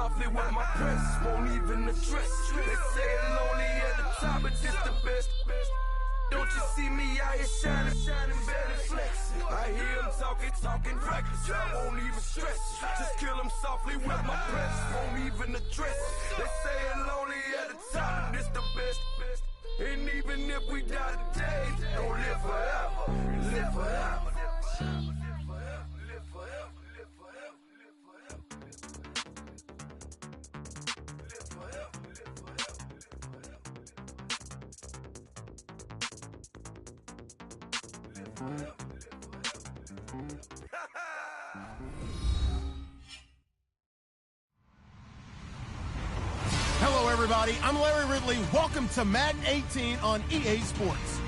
softly with my press, won't even address. They say it lonely at the top, but this the best. Don't you see me out here shining, barely flexing. I hear them talking reckless. I won't even stress. Just kill them softly with my press, won't even address. They say it lonely at the top, but this the best. And even if we die today, don't live forever. Live forever. Hello, everybody. I'm Larry Ridley. Welcome to Madden 18 on EA Sports.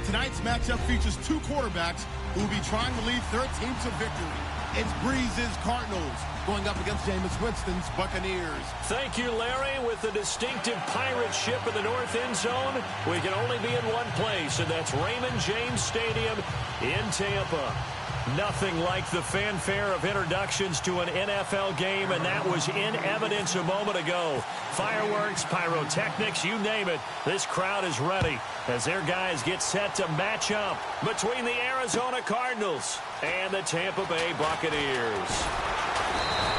Tonight's matchup features two quarterbacks who will be trying to lead their team to victory. It's Breeze's Cardinals going up against Jameis Winston's Buccaneers. Thank you, Larry. With the distinctive pirate ship in the north end zone, we can only be in one place, and that's Raymond James Stadium in Tampa. Nothing like the fanfare of introductions to an NFL game, and that was in evidence a moment ago. Fireworks, pyrotechnics, you name it. This crowd is ready as their guys get set to match up between the Arizona Cardinals and the Tampa Bay Buccaneers.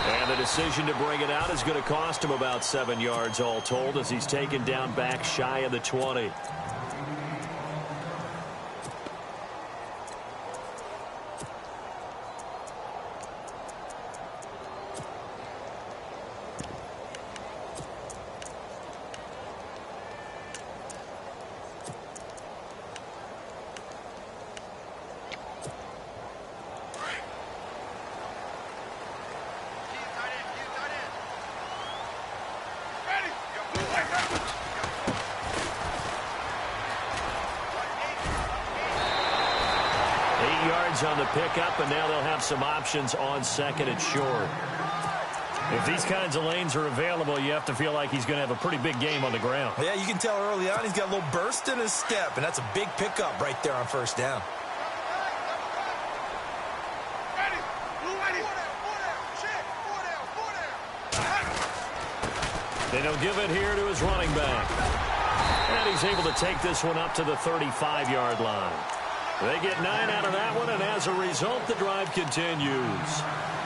And the decision to bring it out is going to cost him about 7 yards all told as he's taken down back shy of the 20. On the pickup, and now they'll have some options on second and short. If these kinds of lanes are available, you have to feel like he's going to have a pretty big game on the ground. Yeah, you can tell early on he's got a little burst in his step, and that's a big pickup right there on first down. Then he'll give it here to his running back. And he's able to take this one up to the 35-yard line. They get 9 out of that one, and as a result, the drive continues.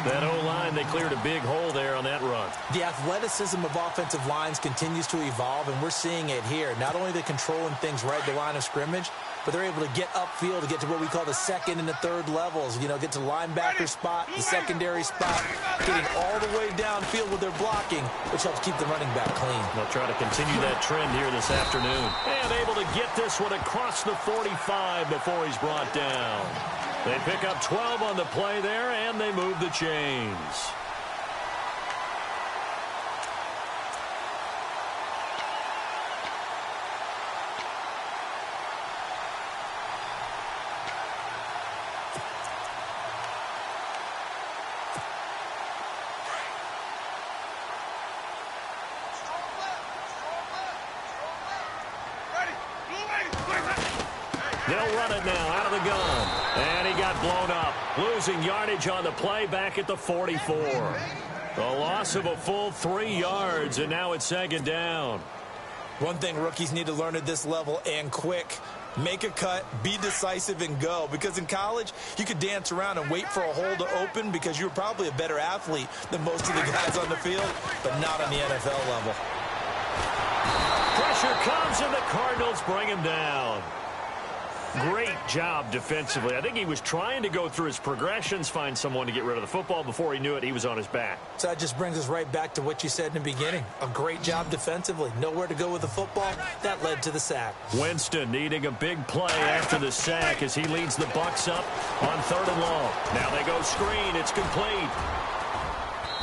That O-line, they cleared a big hole there on that run. The athleticism of offensive lines continues to evolve, and we're seeing it here. Not only are they controlling things right at the line of scrimmage, but they're able to get upfield to get to what we call the second and the third levels. You know, get to linebacker spot, the secondary spot, getting all the way downfield with their blocking, which helps keep the running back clean. They'll try to continue that trend here this afternoon. And able to get this one across the 45 before he's brought down. They pick up 12 on the play there, and they move the chains. They'll run it now out of the gun. And he got blown up. Losing yardage on the play back at the 44. A loss of a full 3 yards, and now it's second down. One thing rookies need to learn at this level, and quick. Make a cut, be decisive, and go. Because in college, you could dance around and wait for a hole to open because you're probably a better athlete than most of the guys on the field, but not on the NFL level. Pressure comes, and the Cardinals bring him down. Great job defensively. I think he was trying to go through his progressions, find someone to get rid of the football. Before he knew it, he was on his back. So that just brings us right back to what you said in the beginning. A great job defensively. Nowhere to go with the football. That led to the sack. Winston needing a big play after the sack as he leads the Bucs up on 3rd and long. Now they go screen. It's complete.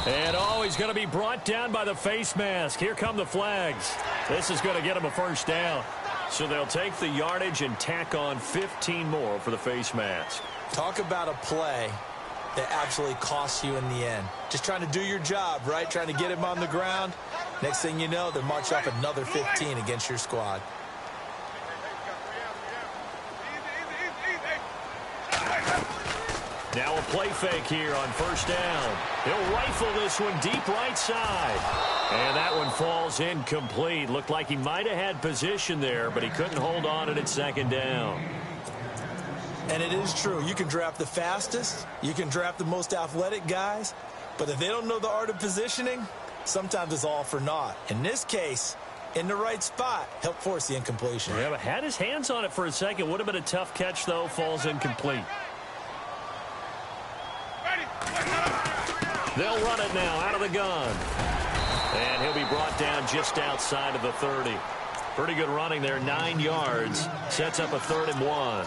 And, he's going to be brought down by the face mask. Here come the flags. This is going to get him a first down. So they'll take the yardage and tack on 15 more for the face mask. Talk about a play that absolutely costs you in the end. Just trying to do your job, right? Trying to get him on the ground. Next thing you know, they march off another 15 against your squad. Now a play fake here on first down. He'll rifle this one deep right side. And that one falls incomplete. Looked like he might have had position there, but he couldn't hold on at second down. And it is true. You can draft the fastest. You can draft the most athletic guys. But if they don't know the art of positioning, sometimes it's all for naught. In this case, in the right spot, helped force the incompletion. Yeah, but had his hands on it for a second. Would have been a tough catch, though. Falls incomplete. They'll run it now out of the gun. And he'll be brought down just outside of the 30. Pretty good running there, 9 yards. Sets up a 3rd and 1.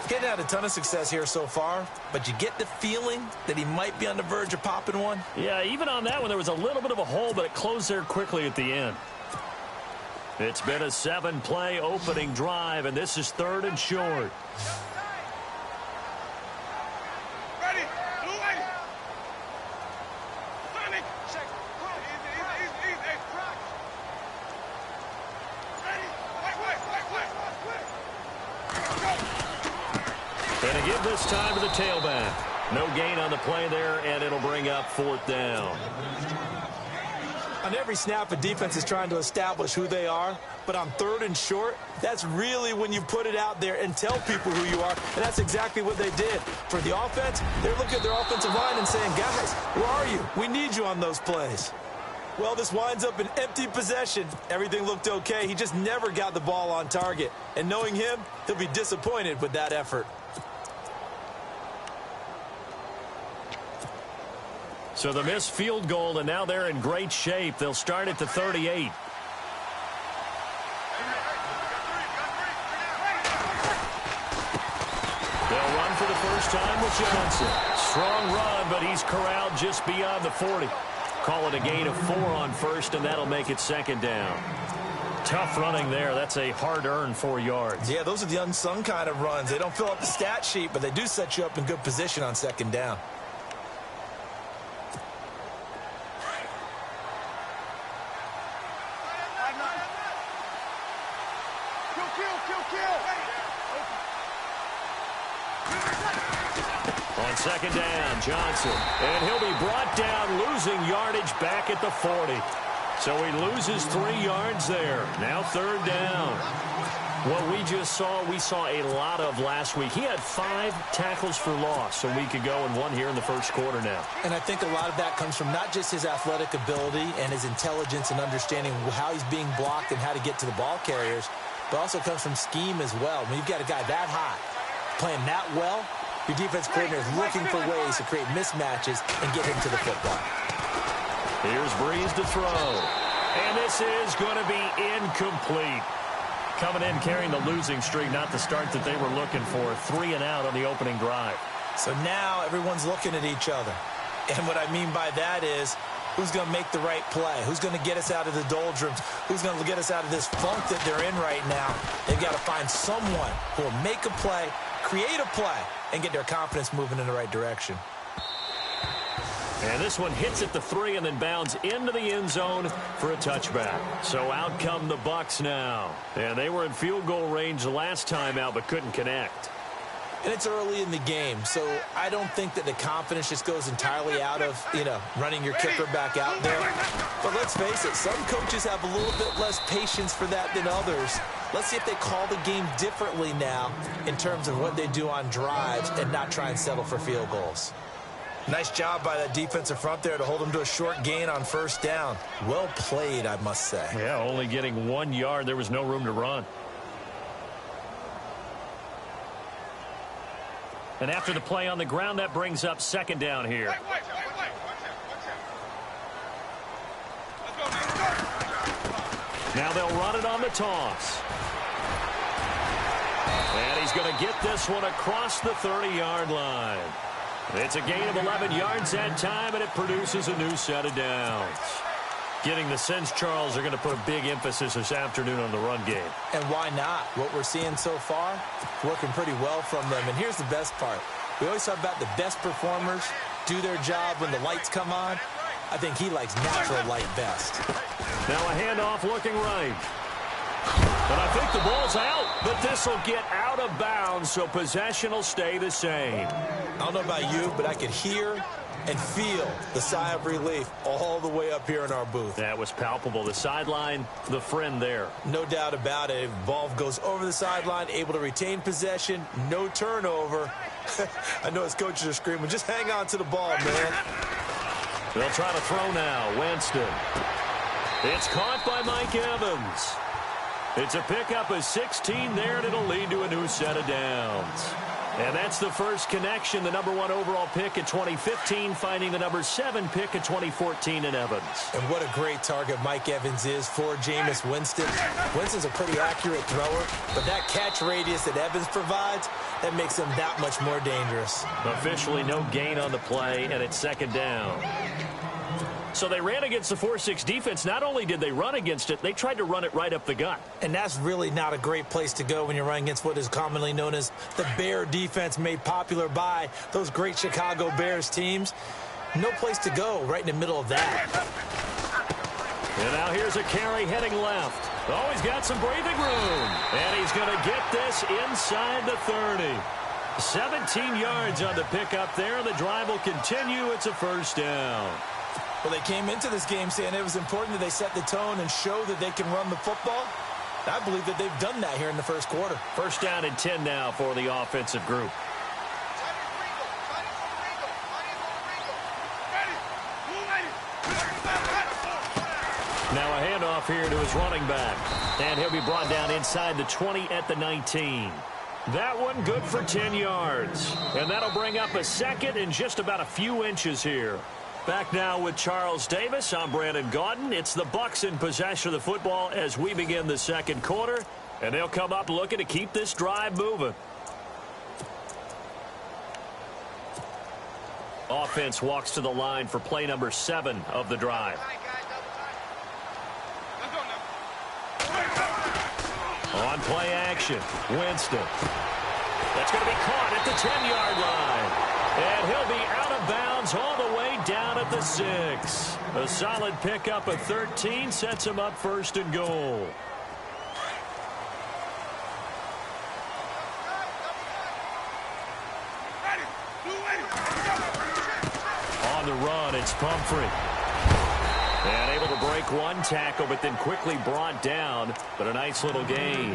Getting out a ton of success here so far, but you get the feeling that he might be on the verge of popping one. Yeah, even on that one, there was a little bit of a hole, but it closed there quickly at the end. It's been a 7-play opening drive, and this is 3rd and short. And a give this time to the tailback. No gain on the play there, and it'll bring up 4th down. On every snap, a defense is trying to establish who they are, but on 3rd and short, that's really when you put it out there and tell people who you are, and that's exactly what they did. For the offense, they're looking at their offensive line and saying, guys, where are you? We need you on those plays. Well, this winds up an empty possession. Everything looked okay. He just never got the ball on target. And knowing him, he'll be disappointed with that effort. So the missed field goal, and now they're in great shape. They'll start at the 38. They'll run for the first time with Johnson. Strong run, but he's corralled just beyond the 40. Call it a gain of 4 on first, and that'll make it 2nd down. Tough running there. That's a hard-earned 4 yards. Yeah, those are the unsung kind of runs. They don't fill up the stat sheet, but they do set you up in good position on 2nd down. On 2nd down, Johnson. And he'll be brought down, losing yardage back at the 40. So he loses 3 yards there. Now 3rd down. What we just saw, we saw a lot of last week. He had 5 tackles for loss a week ago and 1 here in the first quarter now. And I think a lot of that comes from not just his athletic ability and his intelligence and understanding how he's being blocked and how to get to the ball carriers, but also comes from scheme as well. When you've got a guy that high, playing that well, your defense coordinator is looking for ways to create mismatches and get him to the football. Here's Breeze to throw. And this is going to be incomplete. Coming in carrying the losing streak, not the start that they were looking for. 3 and out on the opening drive. So now everyone's looking at each other. And what I mean by that is, who's going to make the right play? Who's going to get us out of the doldrums? Who's going to get us out of this funk that they're in right now? They've got to find someone who will make a play, create a play, and get their confidence moving in the right direction. And this one hits at the 3 and then bounds into the end zone for a touchback. So out come the Bucs now. And they were in field goal range the last time out but couldn't connect. And it's early in the game, so I don't think that the confidence just goes entirely out of, running your kicker back out there. But let's face it, some coaches have a little bit less patience for that than others. Let's see if they call the game differently now in terms of what they do on drives and not try and settle for field goals. Nice job by that defensive front there to hold them to a short gain on 1st down. Well played, I must say. Yeah, only getting 1 yard. There was no room to run. And after the play on the ground, that brings up 2nd down here. Now they'll run it on the toss. And he's going to get this one across the 30-yard line. It's a gain of 11 yards that time, and it produces a new set of downs. Getting the sense, Charles, are going to put a big emphasis this afternoon on the run game. And why not? What we're seeing so far, working pretty well from them. And here's the best part. We always talk about the best performers do their job when the lights come on. I think he likes natural light best. Now a handoff looking right. And I think the ball's out, but this will get out of bounds, so possession will stay the same. I don't know about you, but I could hear and feel the sigh of relief all the way up here in our booth. That was palpable. The sideline, the friend there. No doubt about it. Ball goes over the sideline, able to retain possession, no turnover. I know his coaches are screaming, just hang on to the ball, man. They'll try to throw now. Winston. It's caught by Mike Evans. It's a pickup of 16 there, and it'll lead to a new set of downs. And that's the first connection, the number 1 overall pick in 2015, finding the number 7 pick in 2014 in Evans. And what a great target Mike Evans is for Jameis Winston. Winston's a pretty accurate thrower, but that catch radius that Evans provides, that makes him that much more dangerous. Officially no gain on the play, and it's second down. So they ran against the 4-6 defense. Not only did they run against it, they tried to run it right up the gut. And that's really not a great place to go when you're running against what is commonly known as the Bear defense, made popular by those great Chicago Bears teams. No place to go right in the middle of that. And now here's a carry heading left. Oh, he's got some breathing room. And he's going to get this inside the 30. 17 yards on the pickup there. The drive will continue. It's a first down. Well, they came into this game saying it was important that they set the tone and show that they can run the football. I believe that they've done that here in the first quarter. First down and 10 now for the offensive group. Now a handoff here to his running back. And he'll be brought down inside the 20 at the 19. That one good for 10 yards. And that'll bring up a second and just about a few inches here. Back now with Charles Davis. I'm Brandon Gaudin. It's the Bucs in possession of the football as we begin the second quarter. And they'll come up looking to keep this drive moving. Offense walks to the line for play number 7 of the drive. On play action, Winston. That's going to be caught at the 10-yard line. And he'll be out of bounds all the way down at the 6. A solid pickup of 13 sets him up first and goal. On the run, it's Pumphrey. And able to break one tackle, but then quickly brought down. But a nice little gain.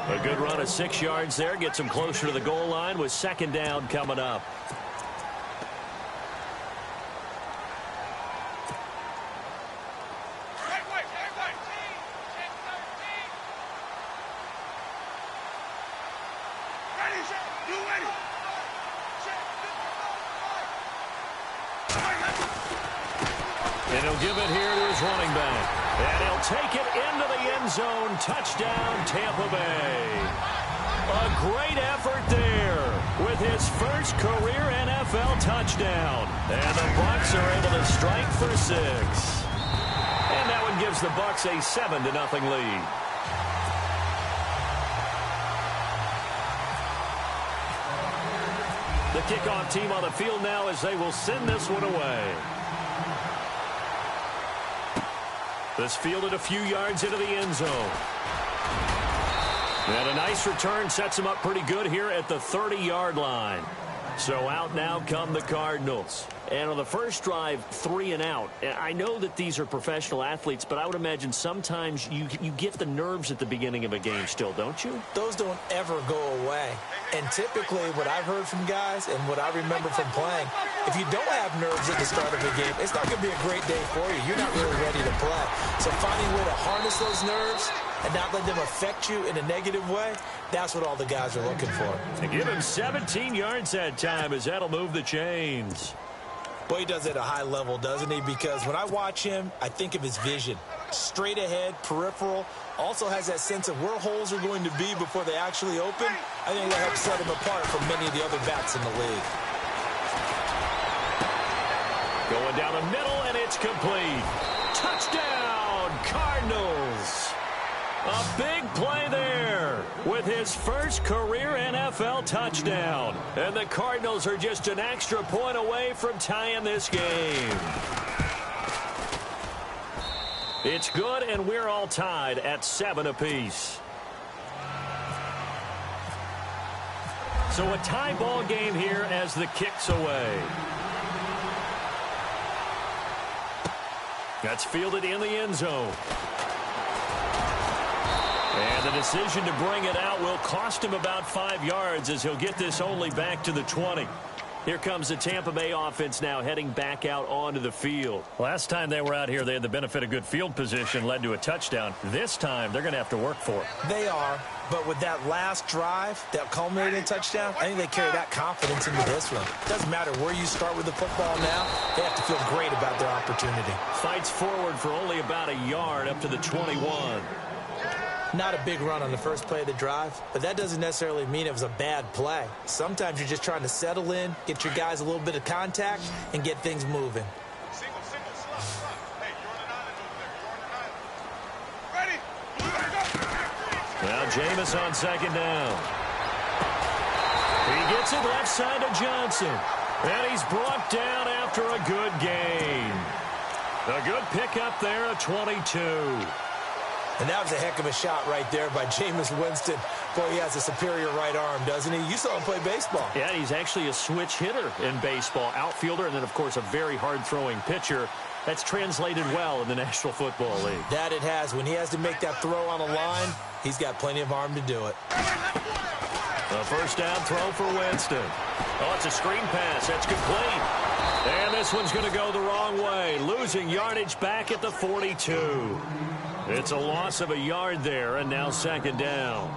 A good run of 6 yards there. Gets him closer to the goal line with second down coming up. And he'll give it here to his running back. And he'll take it into the end zone. Touchdown, Tampa Bay. A great effort there with his first career NFL touchdown. And the Bucs are able to strike for 6. And that one gives the Bucs a 7-0 lead. The kickoff team on the field now as they will send this one away. This fielded a few yards into the end zone. And a nice return sets him up pretty good here at the 30-yard line. So out now come the Cardinals. And on the first drive, 3 and out. I know that these are professional athletes, but I would imagine sometimes you get the nerves at the beginning of a game still, don't you? Those don't ever go away. And typically what I've heard from guys and what I remember from playing, if you don't have nerves at the start of a game, it's not going to be a great day for you. You're not really ready to play. So finding a way to harness those nerves and not let them affect you in a negative way, that's what all the guys are looking for. And give him 17 yards that time as that'll move the chains. Boy, he does it at a high level, doesn't he? Because when I watch him, I think of his vision. Straight ahead, peripheral. Also has that sense of where holes are going to be before they actually open. I think that helps set him apart from many of the other backs in the league. Going down the middle, and it's complete. Touchdown, Cardinals. A big play there with his first career NFL touchdown. And the Cardinals are just an extra point away from tying this game. It's good, and we're all tied at 7 apiece. So a tie ball game here as the kick's away. That's fielded in the end zone. And the decision to bring it out will cost him about 5 yards as he'll get this only back to the 20. Here comes the Tampa Bay offense now heading back out onto the field. Last time they were out here, they had the benefit of good field position, led to a touchdown. This time, they're going to have to work for it. They are, but with that last drive, that culminating touchdown, I think they carry that confidence into this one. Doesn't matter where you start with the football now, they have to feel great about their opportunity. Fights forward for only about a yard up to the 21. Not a big run on the first play of the drive, but that doesn't necessarily mean it was a bad play. Sometimes you're just trying to settle in, get your guys a little bit of contact, and get things moving. Now Jameis on second down. He gets it left side to Johnson. And he's brought down after a good gain. A good pickup there, a 22. And that was a heck of a shot right there by Jameis Winston. Boy, he has a superior right arm, doesn't he? You saw him play baseball. Yeah, he's actually a switch hitter in baseball. Outfielder, and then, of course, a very hard-throwing pitcher. That's translated well in the National Football League. That it has. When he has to make that throw on a line, he's got plenty of arm to do it. A first down throw for Winston. Oh, it's a screen pass. That's complete. And this one's going to go the wrong way. Losing yardage back at the 42. It's a loss of a yard there, and now second down.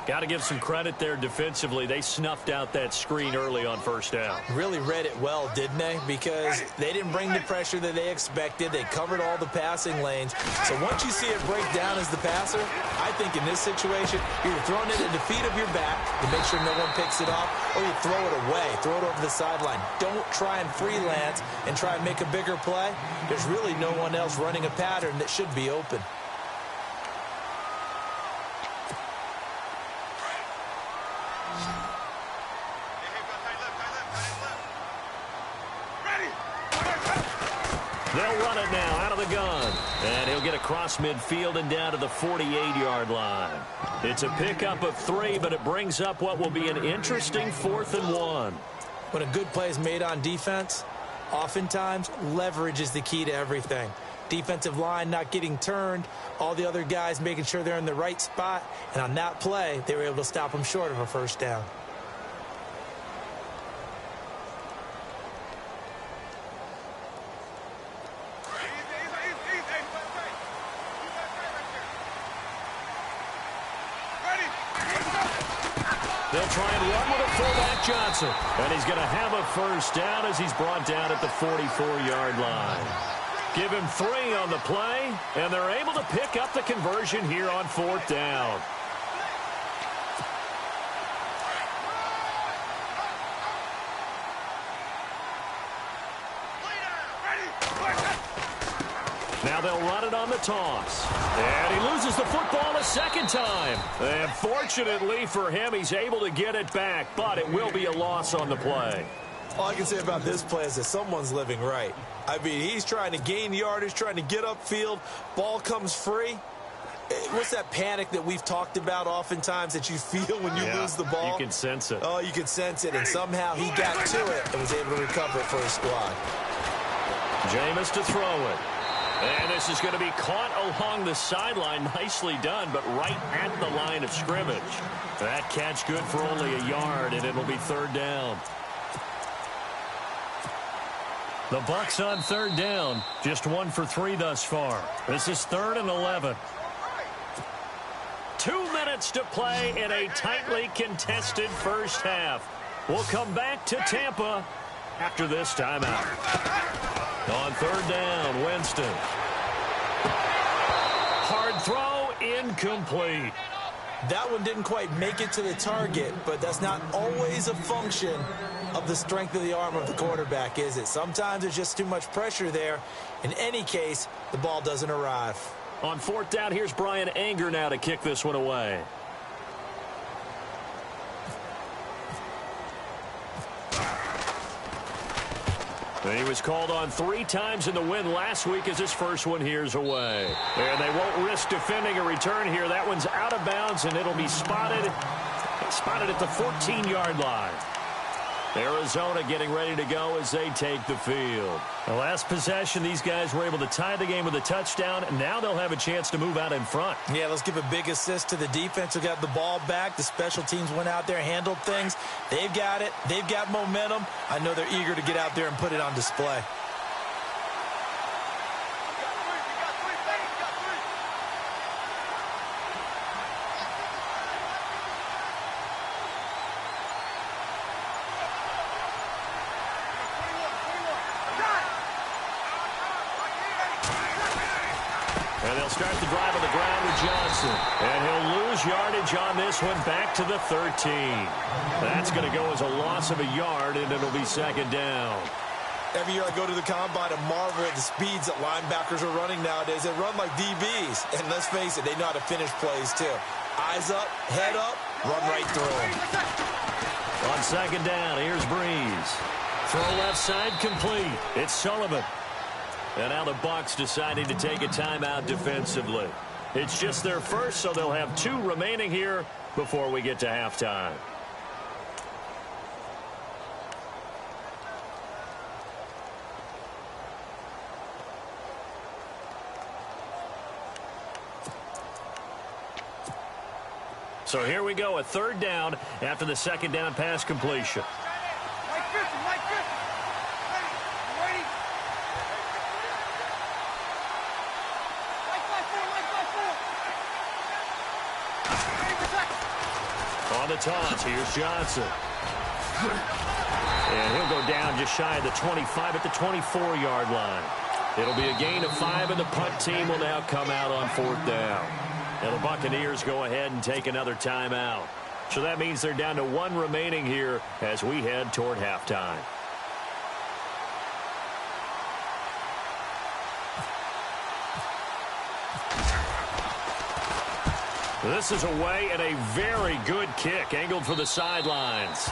Got to give some credit there defensively. They snuffed out that screen early on first down. Really read it well, didn't they? Because they didn't bring the pressure that they expected. They covered all the passing lanes. So once you see it break down as the passer, I think in this situation, you're throwing it at the feet of your back to make sure no one picks it off, or you throw it away, throw it over the sideline. Don't try and freelance and try and make a bigger play. There's really no one else running a pattern that should be open. They'll run it now out of the gun. And he'll get across midfield and down to the 48-yard line. It's a pickup of 3, but it brings up what will be an interesting 4th and 1. When a good play is made on defense, oftentimes leverage is the key to everything. Defensive line not getting turned, all the other guys making sure they're in the right spot, and on that play, they were able to stop them short of a first down. They'll try and run with a fullback Johnson. And he's going to have a first down as he's brought down at the 44-yard line. Give him 3 on the play, and they're able to pick up the conversion here on 4th down. Now they'll run it on the toss. And he loses the football a second time. And fortunately for him, he's able to get it back, but it will be a loss on the play. All I can say about this play is that someone's living right. I mean, he's trying to gain yardage, trying to get upfield. Ball comes free. What's that panic that we've talked about oftentimes that you feel when you lose the ball? You can sense it. Oh, you can sense it. And somehow he got to it and was able to recover it for his squad. Jameis to throw it. And this is going to be caught along the sideline. Nicely done, but right at the line of scrimmage. That catch good for only a yard, and it'll be 3rd down. The Bucs on 3rd down. Just 1 for 3 thus far. This is 3rd and 11. 2 minutes to play in a tightly contested first half. We'll come back to Tampa after this timeout. On 3rd down, Winston. Hard throw, incomplete. That one didn't quite make it to the target, but that's not always a function of the strength of the arm of the quarterback, is it? Sometimes there's just too much pressure there. In any case, the ball doesn't arrive. On 4th down, here's Brian Anger now to kick this one away. He was called on 3 times in the win last week as his first one here's away. And they won't risk defending a return here. That one's out of bounds, and it'll be spotted Spotted at the 14-yard line. Arizona getting ready to go as they take the field. The last possession, these guys were able to tie the game with a touchdown, and now they'll have a chance to move out in front. Yeah, let's give a big assist to the defense who got the ball back. The special teams went out there, handled things. They've got it. They've got momentum. I know they're eager to get out there and put it on display. And they'll start the drive on the ground with Johnson. And he'll lose yardage on this one back to the 13. That's going to go as a loss of a yard, and it'll be second down. Every year I go to the combine and marvel at the speeds that linebackers are running nowadays. They run like DBs. And let's face it, they know how to finish plays too. Eyes up, head up, run right through them. On second down, here's Breeze. Throw left side complete. It's Sullivan. And now the Bucs deciding to take a timeout defensively. It's just their first, so they'll have 2 remaining here before we get to halftime. So here we go, a third down after the second down pass completion. On the toss, here's Johnson. And he'll go down just shy of the 25 at the 24-yard line. It'll be a gain of 5, and the punt team will now come out on 4th down. And the Buccaneers go ahead and take another timeout. So that means they're down to 1 remaining here as we head toward halftime. This is away and a very good kick angled for the sidelines.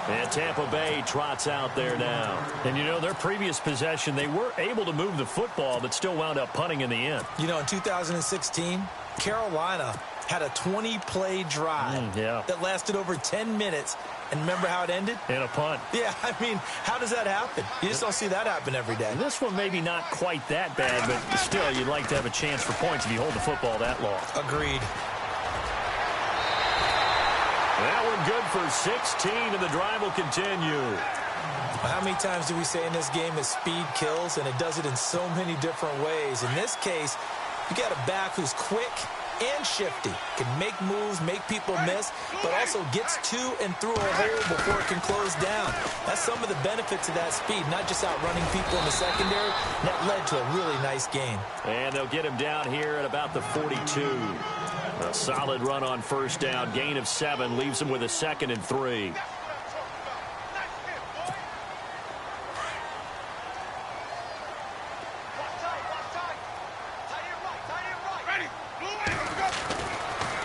And Tampa Bay trots out there now. And, you know, their previous possession, they were able to move the football but still wound up punting in the end. You know, in 2016, Carolina had a 20-play drive that lasted over 10 minutes. And remember how it ended? In a punt. Yeah, I mean, how does that happen? You just don't see that happen every day. This one maybe not quite that bad, but still, you'd like to have a chance for points if you hold the football that long. Agreed. That one good for 16, and the drive will continue. How many times do we say in this game that speed kills, and it does it in so many different ways? In this case, you got a back who's quick and shifty, can make moves, make people miss, but also gets to and through a hole before it can close down. That's some of the benefits of that speed, not just outrunning people in the secondary. That led to a really nice game. And they'll get him down here at about the 42. A solid run on first down, gain of 7, leaves him with a 2nd and 3.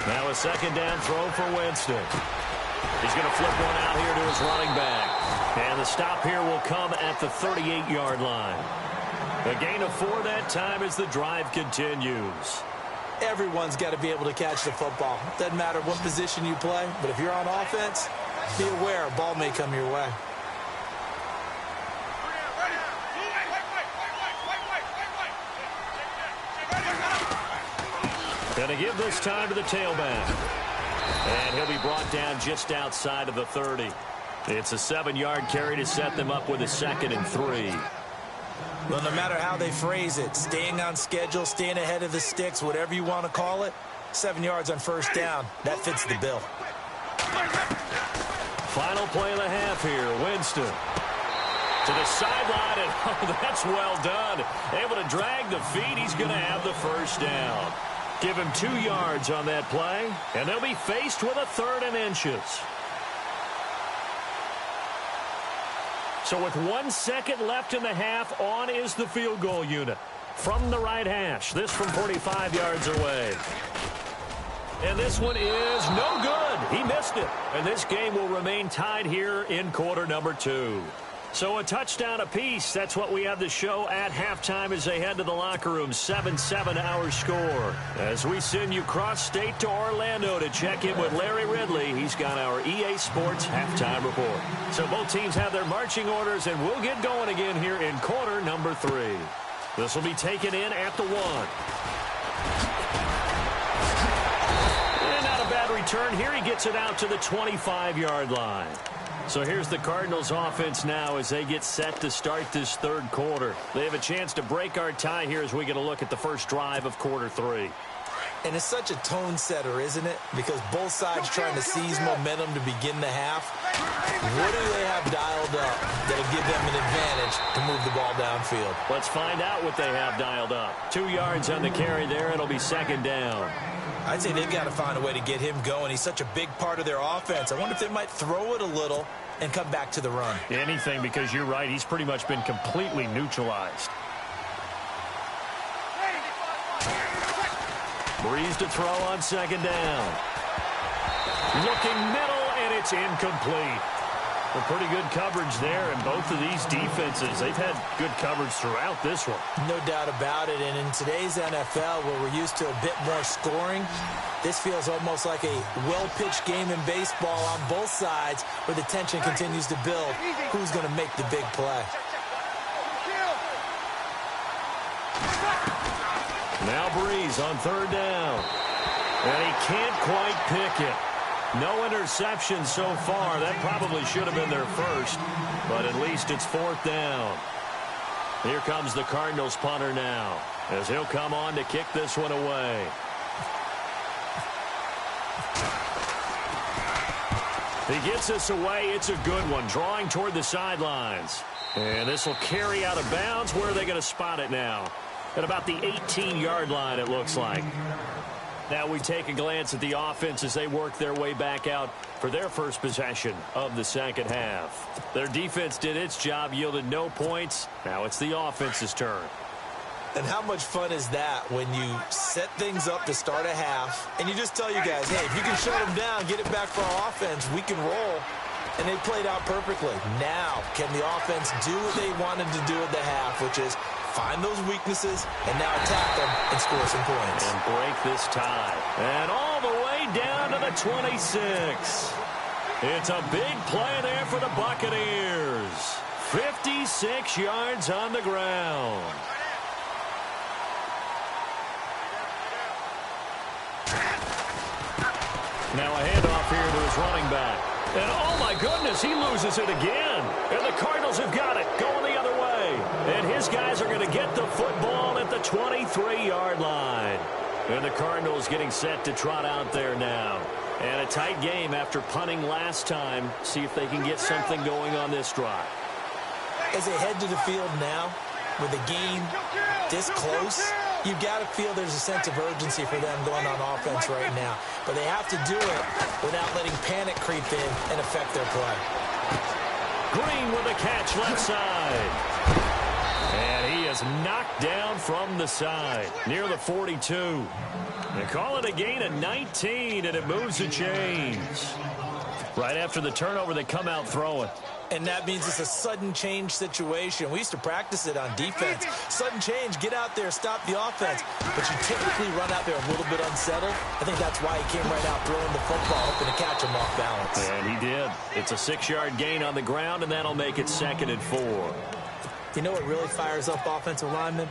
Now a second down throw for Winston. He's going to flip one out here to his running back. And the stop here will come at the 38-yard line. A gain of 4 that time as the drive continues. Everyone's got to be able to catch the football. Doesn't matter what position you play, but if you're on offense, be aware a ball may come your way. Going to give this time to the tailback. And he'll be brought down just outside of the 30. It's a 7-yard carry to set them up with a 2nd and 3. Well, no matter how they phrase it, staying on schedule, staying ahead of the sticks, whatever you want to call it, 7 yards on first down, that fits the bill. Final play of the half here. Winston to the sideline, and oh, that's well done. Able to drag the feet. He's going to have the first down. Give him 2 yards on that play, and they'll be faced with a 3rd and inches. So with 1 second left in the half, on is the field goal unit. From the right hash, this from 45 yards away. And this one is no good. He missed it. And this game will remain tied here in quarter number 2. So a touchdown apiece. That's what we have to show at halftime as they head to the locker room. 7-7 our score. As we send you cross-state to Orlando to check in with Larry Ridley. He's got our EA Sports halftime report. So both teams have their marching orders, and we'll get going again here in quarter number 3. This will be taken in at the 1. And not a bad return here. He gets it out to the 25-yard line. So here's the Cardinals offense now as they get set to start this third quarter. They have a chance to break our tie here as we get a look at the first drive of quarter 3. And it's such a tone setter, isn't it? Because both sides trying to seize momentum to begin the half. What do they have dialed up that'll give them an advantage to move the ball downfield? Let's find out what they have dialed up. 2 yards on the carry there. It'll be second down. I'd say they've got to find a way to get him going. He's such a big part of their offense. I wonder if they might throw it a little and come back to the run. Anything, because you're right. He's pretty much been completely neutralized. Breeze to throw on second down. Looking middle, and it's incomplete. Well, pretty good coverage there, and both of these defenses, they've had good coverage throughout this one. No doubt about it, and in today's NFL, where we're used to a bit more scoring, this feels almost like a well-pitched game in baseball on both sides, where the tension continues to build. Who's going to make the big play? Now Breeze on third down, and he can't quite pick it. No interception so far. That probably should have been their first, but at least it's fourth down. Here comes the Cardinals punter now, as he'll come on to kick this one away. He gets this away. It's a good one, drawing toward the sidelines. And this will carry out of bounds. Where are they going to spot it now? At about the 18-yard line, it looks like. Now we take a glance at the offense as they work their way back out for their first possession of the second half. Their defense did its job, yielded no points. Now it's the offense's turn. And how much fun is that when you set things up to start a half and you just tell you guys, hey, if you can shut them down, get it back for our offense, we can roll. And they played out perfectly. Now, can the offense do what they wanted to do at the half, which is find those weaknesses and now attack them and score some points. And break this tie. And all the way down to the 26. It's a big play there for the Buccaneers. 56 yards on the ground. Now a handoff here to his running back. And oh my goodness, he loses it again. And the Cardinals have got it, going the other way. And his guys are going to get the football at the 23-yard line. And the Cardinals getting set to trot out there now. And a tight game after punting last time. See if they can get something going on this drive. As they head to the field now, with the game this close, you've got to feel there's a sense of urgency for them going on offense right now. But they have to do it without letting panic creep in and affect their play. Green with a catch left side. And he is knocked down from the side near the 42. They call it a gain of 19, and it moves the chains. Right after the turnover, they come out throwing. And that means it's a sudden change situation. We used to practice it on defense. Sudden change, get out there, stop the offense. But you typically run out there a little bit unsettled. I think that's why he came right out throwing the football, hoping to catch him off balance. And he did. It's a 6-yard gain on the ground, and that'll make it 2nd and 4. You know what really fires up offensive linemen?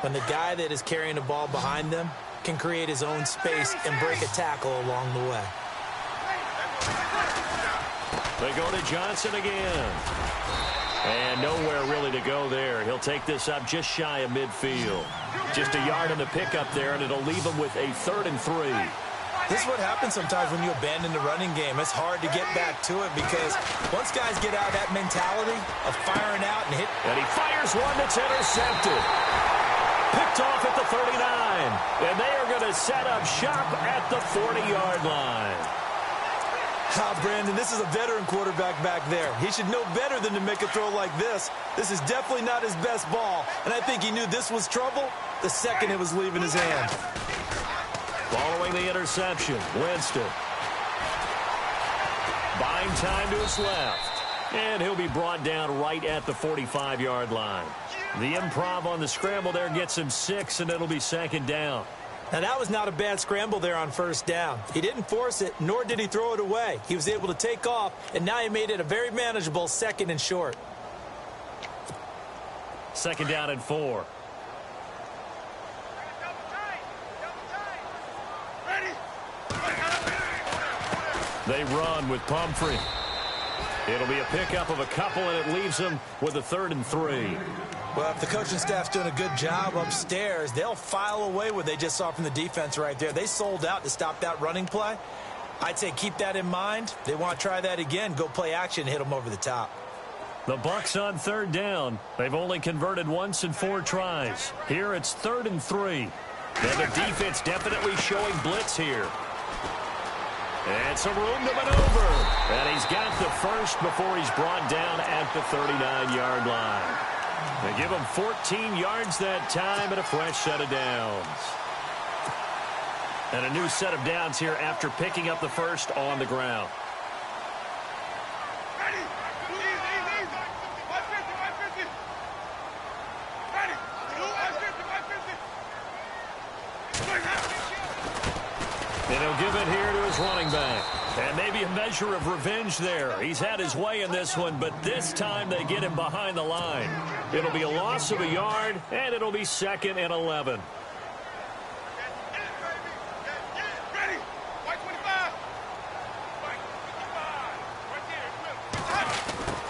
When the guy that is carrying the ball behind them can create his own space and break a tackle along the way. They go to Johnson again. And nowhere really to go there. He'll take this up just shy of midfield. Just a yard on the pickup there, and it'll leave him with a 3rd and 3. This is what happens sometimes when you abandon the running game. It's hard to get back to it because once guys get out of that mentality of firing out and hit. And he fires one that's intercepted. Picked off at the 39. And they are going to set up shop at the 40-yard line. Brandon, this is a veteran quarterback back there. He should know better than to make a throw like this. This is definitely not his best ball, and I think he knew this was trouble the second it was leaving his hand. Following the interception, Winston. Buying time to his left. And he'll be brought down right at the 45-yard line. The improv on the scramble there gets him 6, and it'll be second down. Now, that was not a bad scramble there on first down. He didn't force it, nor did he throw it away. He was able to take off, and now he made it a very manageable 2nd and short. Second down and 4. They run with Pumphrey. It'll be a pickup of a couple, and it leaves them with a 3rd and 3. Well, if the coaching staff's doing a good job upstairs, they'll file away what they just saw from the defense right there. They sold out to stop that running play. I'd say keep that in mind. They want to try that again. Go play action and hit them over the top. The Bucs on 3rd down. They've only converted once in 4 tries. Here it's 3rd and 3. And the defense definitely showing blitz here. And some room to maneuver. And he's got the first before he's brought down at the 39-yard line. They give him 14 yards that time and a fresh set of downs. And a new set of downs here after picking up the first on the ground. And he'll give it here to his running back. And maybe a measure of revenge there. He's had his way in this one, but this time they get him behind the line. It'll be a loss of a yard, and it'll be 2nd and 11.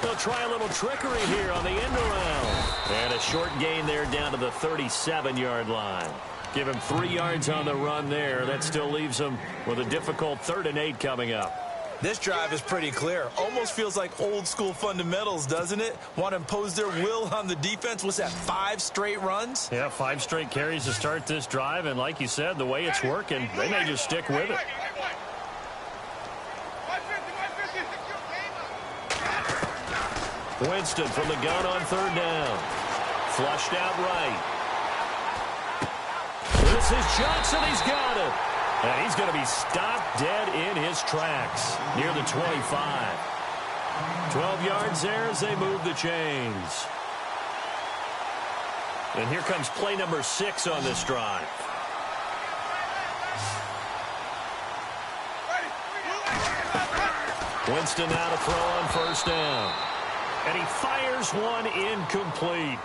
They'll try a little trickery here on the end around. And a short gain there down to the 37-yard line. Give him 3 yards on the run there. That still leaves him with a difficult 3rd and 8 coming up. This drive is pretty clear. Almost feels like old-school fundamentals, doesn't it? Want to impose their will on the defense. What's that, 5 straight runs? Yeah, 5 straight carries to start this drive. And like you said, the way it's working, they may just stick with it. Winston from the gun on 3rd down. Flushed out right. This is Johnson. He's got it. And he's going to be stopped dead in his tracks near the 25. 12 yards there as they move the chains. And here comes play number 6 on this drive. Winston now to throw on 1st down. And he fires one incomplete.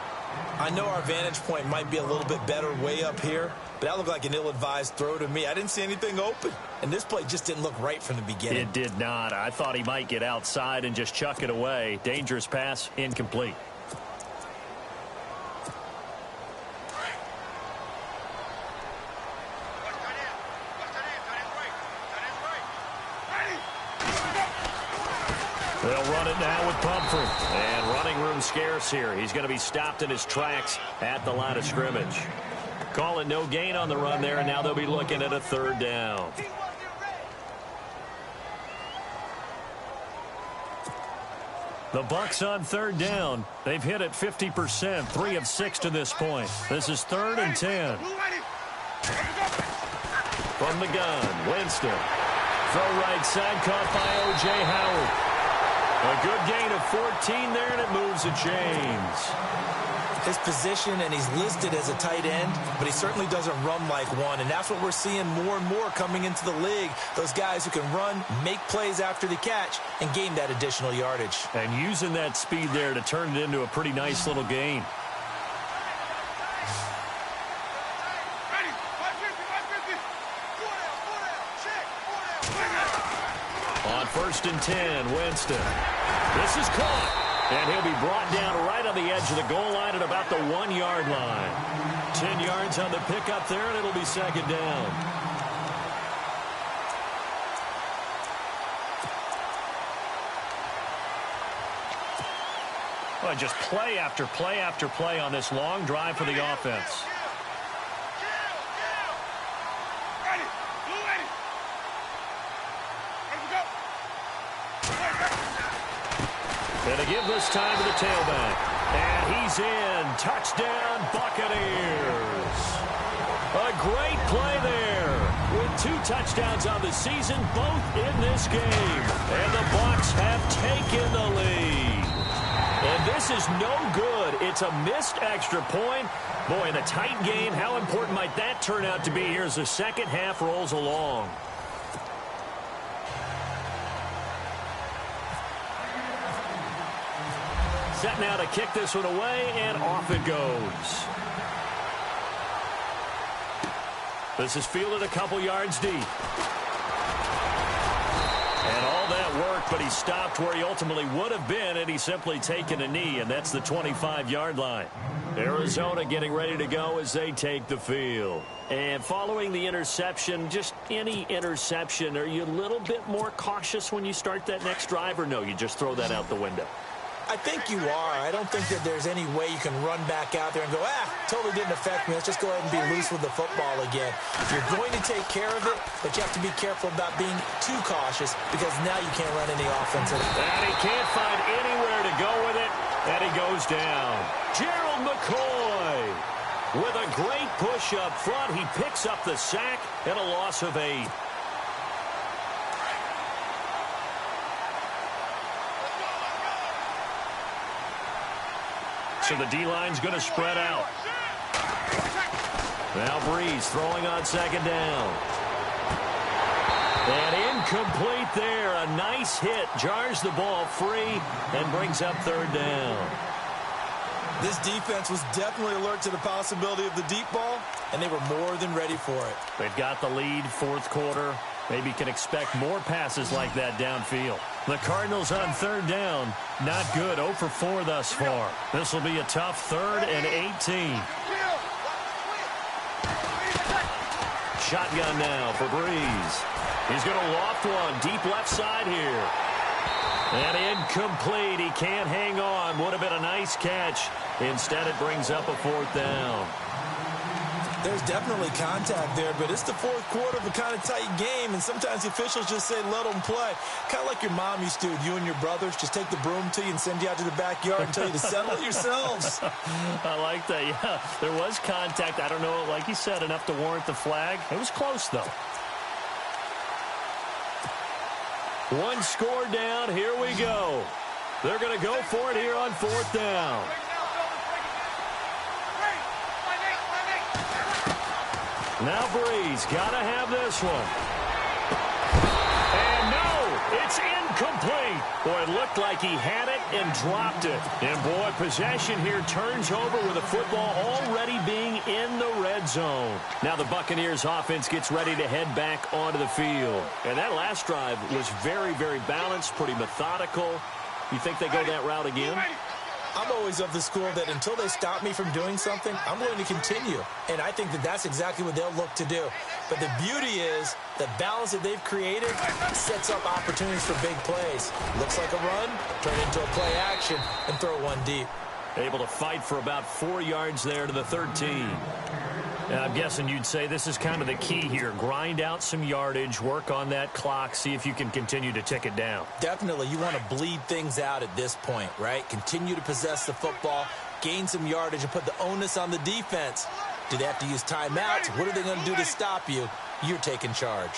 I know our vantage point might be a little bit better way up here, but that looked like an ill-advised throw to me. I didn't see anything open, and this play just didn't look right from the beginning. It did not. I thought he might get outside and just chuck it away. Dangerous pass, incomplete. They'll run it now with Pumphrey. And running room scarce here. He's going to be stopped in his tracks at the line of scrimmage. Call it no gain on the run there, and now they'll be looking at a 3rd down. The Bucs on 3rd down. They've hit it 50%, 3 of 6 to this point. This is 3rd and 10. From the gun, Winston. Throw right side, caught by O.J. Howard. A good gain of 14 there, and it moves the chains. His position, and he's listed as a tight end, but he certainly doesn't run like one, and that's what we're seeing more and more coming into the league. Those guys who can run, make plays after the catch, and gain that additional yardage. And using that speed there to turn it into a pretty nice little gain. On 1st and 10, Winston. This is caught. And he'll be brought down right on the edge of the goal line at about the 1-yard line. 10 yards on the pickup there, and it'll be 2nd down. Well, just play after play after play on this long drive for the offense. And to give this time to the tailback. And he's in. Touchdown, Buccaneers. A great play there with 2 touchdowns on the season, both in this game. And the Bucs have taken the lead. And this is no good. It's a missed extra point. Boy, in a tight game, how important might that turn out to be here as the second half rolls along? Set now to kick this one away, and off it goes. This is fielded a couple yards deep. And all that work, but he stopped where he ultimately would have been, and he's simply taken a knee, and that's the 25-yard line. Arizona getting ready to go as they take the field. And following the interception, just any interception, are you a little bit more cautious when you start that next drive, or no, you just throw that out the window? I think you are. I don't think that there's any way you can run back out there and go, totally didn't affect me. Let's just go ahead and be loose with the football again. You're going to take care of it, but you have to be careful about being too cautious because now you can't run any offense. And he can't find anywhere to go with it, and he goes down. Gerald McCoy with a great push up front. He picks up the sack and a loss of 8. So the D-line's going to spread out. Now Breeze throwing on second down. And incomplete there. A nice hit. Jars the ball free and brings up third down. This defense was definitely alert to the possibility of the deep ball, and they were more than ready for it. They've got the lead, fourth quarter. Maybe can expect more passes like that downfield. The Cardinals on third down. Not good. 0 for 4 thus far. This will be a tough 3rd and 18. Shotgun now for Breeze. He's going to loft one deep left side here. And incomplete. He can't hang on. Would have been a nice catch. Instead, it brings up a 4th down. There's definitely contact there, but it's the fourth quarter of a kind of tight game, and sometimes the officials just say, let them play. Kind of like your mom used to do with you and your brothers. Just take the broom to you and send you out to the backyard and tell you to settle it yourselves. I like that, yeah. There was contact. I don't know, like you said, enough to warrant the flag. It was close, though. One score down. Here we go. They're going to go for it here on 4th down. Now Breeze got to have this one. And no, it's incomplete. Boy, it looked like he had it and dropped it. And boy, possession here turns over with the football already being in the red zone. Now the Buccaneers offense gets ready to head back onto the field. And that last drive was very, very balanced, pretty methodical. You think they go that route again? I'm always of the school that until they stop me from doing something, I'm going to continue. And I think that that's exactly what they'll look to do. But the beauty is the balance that they've created sets up opportunities for big plays. Looks like a run, turn it into a play action, and throw one deep. Able to fight for about 4 yards there to the 13. And I'm guessing you'd say this is kind of the key here. Grind out some yardage, work on that clock, see if you can continue to tick it down. Definitely. You want to bleed things out at this point, right? Continue to possess the football, gain some yardage, and put the onus on the defense. Do they have to use timeouts? What are they going to do to stop you? You're taking charge.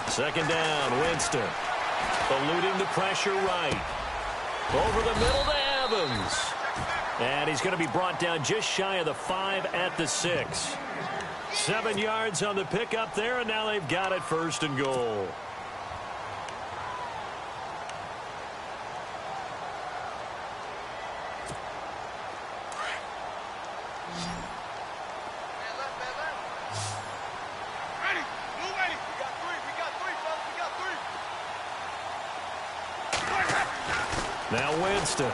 Second down, Winston. Eluding the pressure right. Over the middle to Evans. And he's going to be brought down just shy of the 5 at the 6. 7 yards on the pickup there, and now they've got it 1st and goal. Now Winston.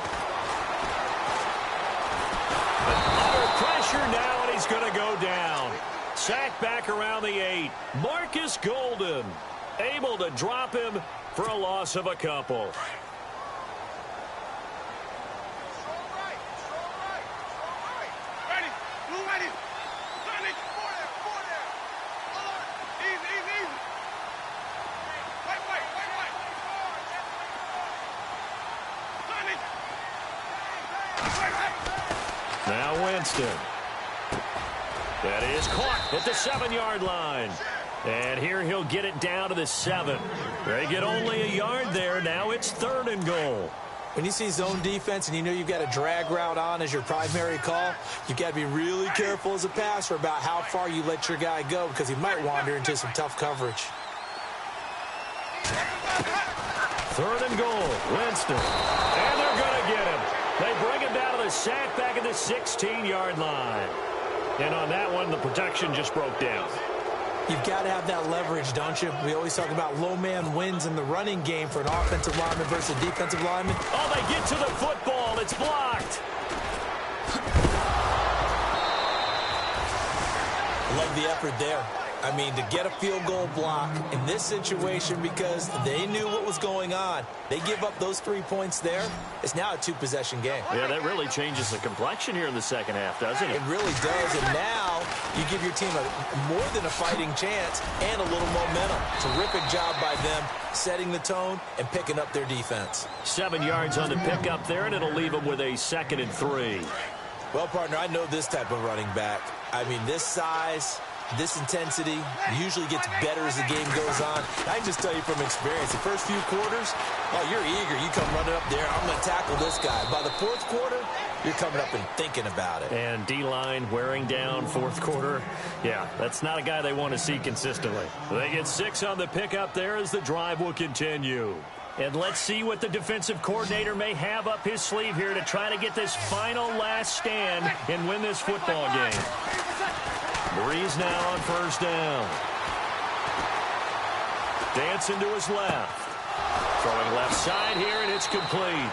Under pressure now, and he's going to go down. Sacked back around the 8. Marcus Golden able to drop him for a loss of a couple. Now Winston. That is caught at the 7-yard line. And here he'll get it down to the 7. They get only a yard there. Now it's 3rd and goal. When you see zone defense and you know you've got a drag route on as your primary call, you've got to be really careful as a passer about how far you let your guy go because he might wander into some tough coverage. 3rd and goal. Winston. And they're going to get him. They bring him down to the sack back at the 16-yard line. And on that one, the protection just broke down. You've got to have that leverage, don't you? We always talk about low man wins in the running game for an offensive lineman versus a defensive lineman. Oh, they get to the football. It's blocked. Love the effort there. I mean, to get a field goal block in this situation because they knew what was going on. They give up those 3 points there. It's now a 2-possession game. Yeah, that really changes the complexion here in the second half, doesn't it? It really does. And now you give your team more than a fighting chance and a little momentum. Terrific job by them setting the tone and picking up their defense. 7 yards on the pickup there, and it'll leave them with a 2nd and 3. Well, partner, I know this type of running back. I mean, this size, this intensity usually gets better as the game goes on. I can just tell you from experience, the first few quarters, oh, you're eager. You come running up there, I'm going to tackle this guy. By the 4th quarter, you're coming up and thinking about it. And D-line wearing down 4th quarter. Yeah, that's not a guy they want to see consistently. They get 6 on the pickup there as the drive will continue. And let's see what the defensive coordinator may have up his sleeve here to try to get this final last stand and win this football game. Breeze now on 1st down. Dancing to his left. Throwing left side here, and it's complete.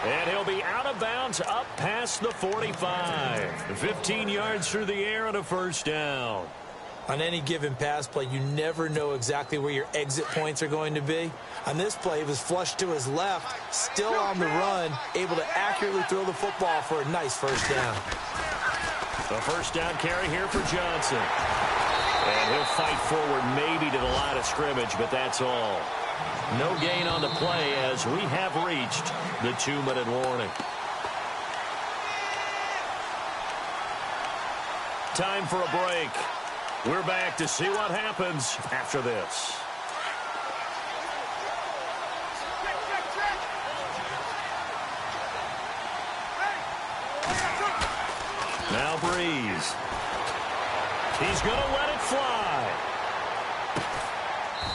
And he'll be out of bounds up past the 45. 15 yards through the air and a 1st down. On any given pass play, you never know exactly where your exit points are going to be. On this play, it was flushed to his left, still on the run, able to accurately throw the football for a nice 1st down. The 1st down carry here for Johnson. And he'll fight forward maybe to the line of scrimmage, but that's all. No gain on the play as we have reached the 2-minute warning. Time for a break. We're back to see what happens after this. Now Breeze. He's going to let it fly.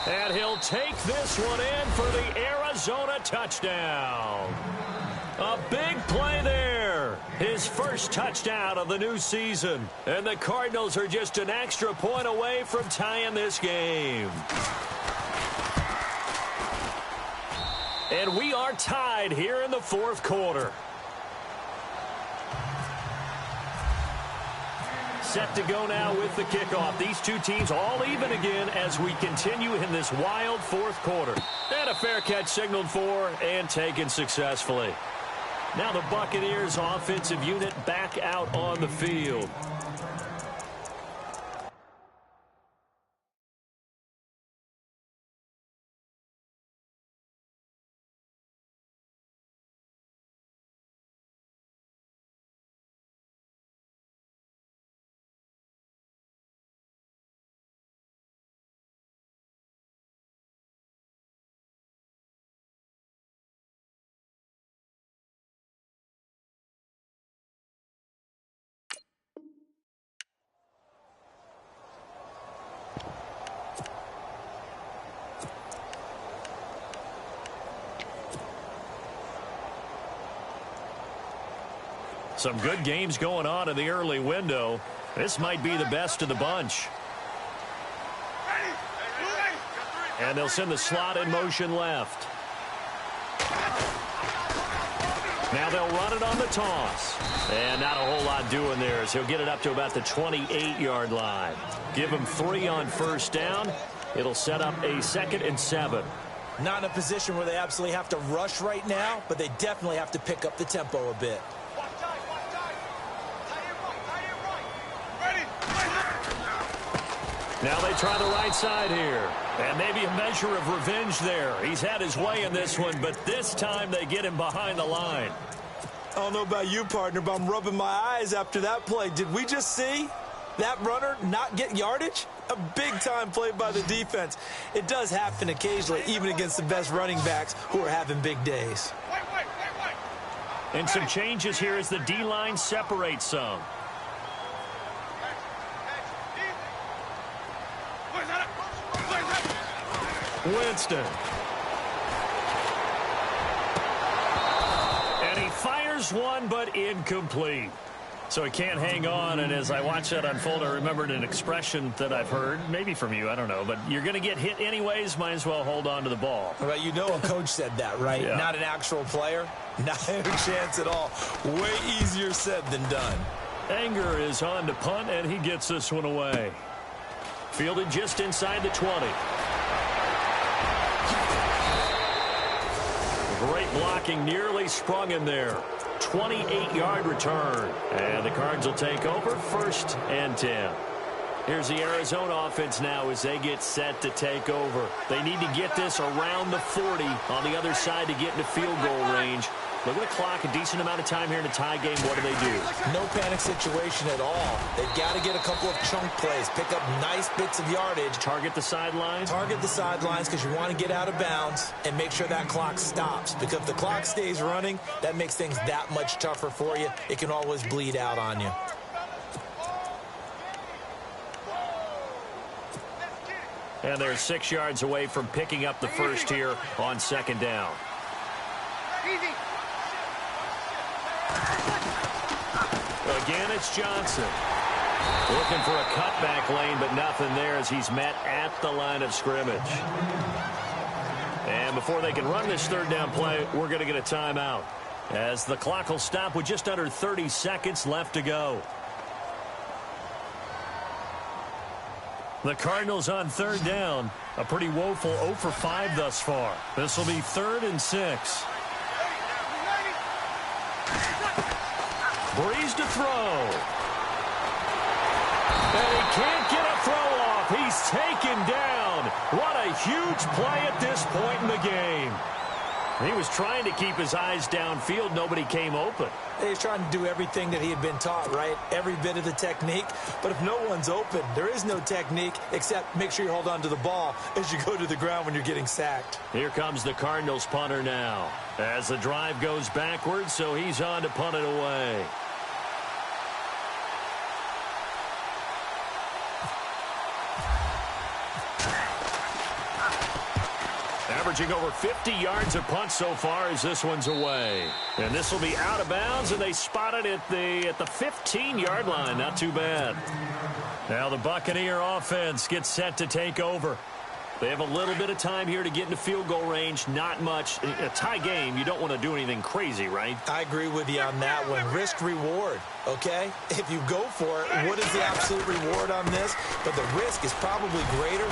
And he'll take this one in for the Arizona touchdown. A big play there. His first touchdown of the new season. And the Cardinals are just an extra point away from tying this game. And we are tied here in the 4th quarter. Set to go now with the kickoff. These two teams all even again as we continue in this wild 4th quarter. And a fair catch signaled for and taken successfully. Now the Buccaneers offensive unit back out on the field. Some good games going on in the early window. This might be the best of the bunch. And they'll send the slot in motion left. Now they'll run it on the toss. And not a whole lot doing there as he'll get it up to about the 28-yard line. Give him 3 on 1st down. It'll set up a 2nd and 7. Not in a position where they absolutely have to rush right now, but they definitely have to pick up the tempo a bit. Now they try the right side here. And maybe a measure of revenge there. He's had his way in this one, but this time they get him behind the line. I don't know about you, partner, but I'm rubbing my eyes after that play. Did we just see that runner not get yardage? A big-time play by the defense. It does happen occasionally, even against the best running backs who are having big days. And some changes here as the D-line separates some. Winston. And he fires one, but incomplete. So he can't hang on, and as I watch that unfold, I remembered an expression that I've heard, maybe from you, I don't know, but you're going to get hit anyways, might as well hold on to the ball. Well, you know a coach said that, right? Yeah. Not an actual player. Not a chance at all. Way easier said than done. Anger is on to punt, and he gets this one away. Fielded just inside the 20. Great blocking, nearly sprung him there. 28-yard return. And the Cards will take over 1st and 10. Here's the Arizona offense now as they get set to take over. They need to get this around the 40 on the other side to get into field goal range. Look at the clock, a decent amount of time here in a tie game. What do? No panic situation at all. They've got to get a couple of chunk plays, pick up nice bits of yardage. Target the sidelines? Target the sidelines because you want to get out of bounds and make sure that clock stops. Because if the clock stays running, that makes things that much tougher for you. It can always bleed out on you. And they're 6 yards away from picking up the first here on 2nd down. Again, it's Johnson. Looking for a cutback lane, but nothing there as he's met at the line of scrimmage. And before they can run this 3rd down play, we're going to get a timeout, as the clock will stop with just under 30 seconds left to go. The Cardinals on 3rd down. A pretty woeful 0 for 5 thus far. This will be 3rd and 6. Breeze to throw. And he can't get a throw off. He's taken down. What a huge play at this point in the game. He was trying to keep his eyes downfield. Nobody came open. He's trying to do everything that he had been taught, right? Every bit of the technique. But if no one's open, there is no technique except make sure you hold on to the ball as you go to the ground when you're getting sacked. Here comes the Cardinals punter now as the drive goes backwards, so he's on to punt it away. Averaging over 50 yards a punt so far as this one's away. And this will be out of bounds, and they spot it at the 15-yard line. Not too bad. Now the Buccaneer offense gets set to take over. They have a little bit of time here to get into field goal range. Not much. In a tie game, you don't want to do anything crazy, right? I agree with you on that one. Risk reward, okay? If you go for it, what is the absolute reward on this? But the risk is probably greater.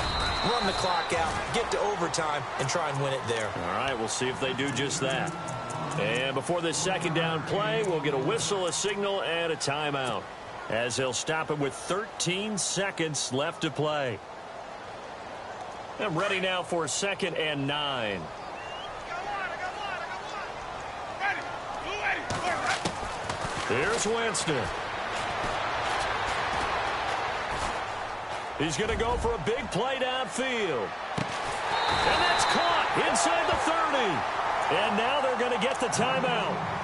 Run the clock out, get to overtime, and try and win it there. All right, we'll see if they do just that. And before this 2nd down play, we'll get a whistle, a signal, and a timeout, as they'll stop it with 13 seconds left to play. I'm ready now for 2nd and 9. Here's Winston. He's going to go for a big play downfield. And that's caught inside the 30. And now they're going to get the timeout.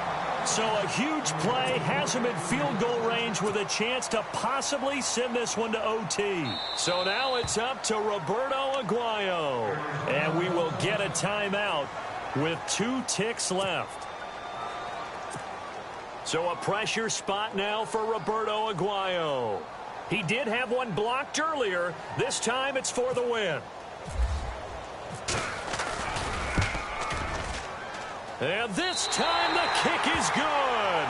So a huge play has him in field goal range with a chance to possibly send this one to OT. So now it's up to Roberto Aguayo. And we will get a timeout with 2 ticks left. So a pressure spot now for Roberto Aguayo. He did have one blocked earlier. This time it's for the win. And this time the kick is good.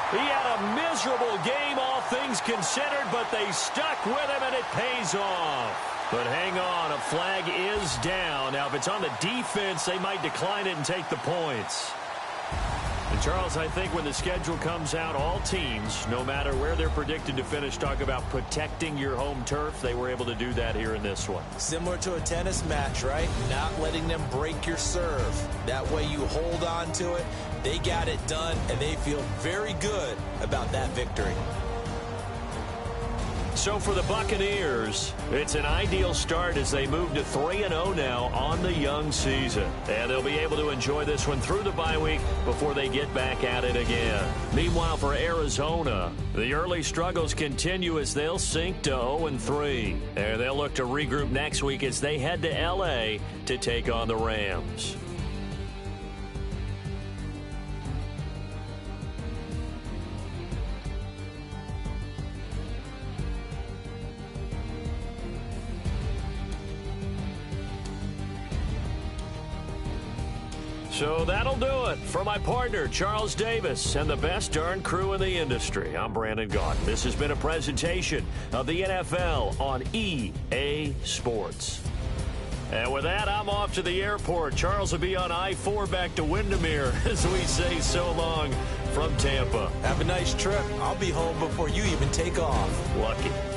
He had a miserable game, all things considered, but they stuck with him, and it pays off. But hang on, a flag is down. Now, if it's on the defense, they might decline it and take the points. And, Charles, I think when the schedule comes out, all teams, no matter where they're predicted to finish, talk about protecting your home turf. They were able to do that here in this one. Similar to a tennis match, right? Not letting them break your serve. That way you hold on to it. They got it done, and they feel very good about that victory. So for the Buccaneers, it's an ideal start as they move to 3-0 now on the young season. And they'll be able to enjoy this one through the bye week before they get back at it again. Meanwhile, for Arizona, the early struggles continue as they'll sink to 0-3. And they'll look to regroup next week as they head to L.A. to take on the Rams. So that'll do it. For my partner, Charles Davis, and the best darn crew in the industry, I'm Brandon Gaudin. This has been a presentation of the NFL on EA Sports. And with that, I'm off to the airport. Charles will be on I-4 back to Windermere as we say so long from Tampa. Have a nice trip. I'll be home before you even take off. Lucky.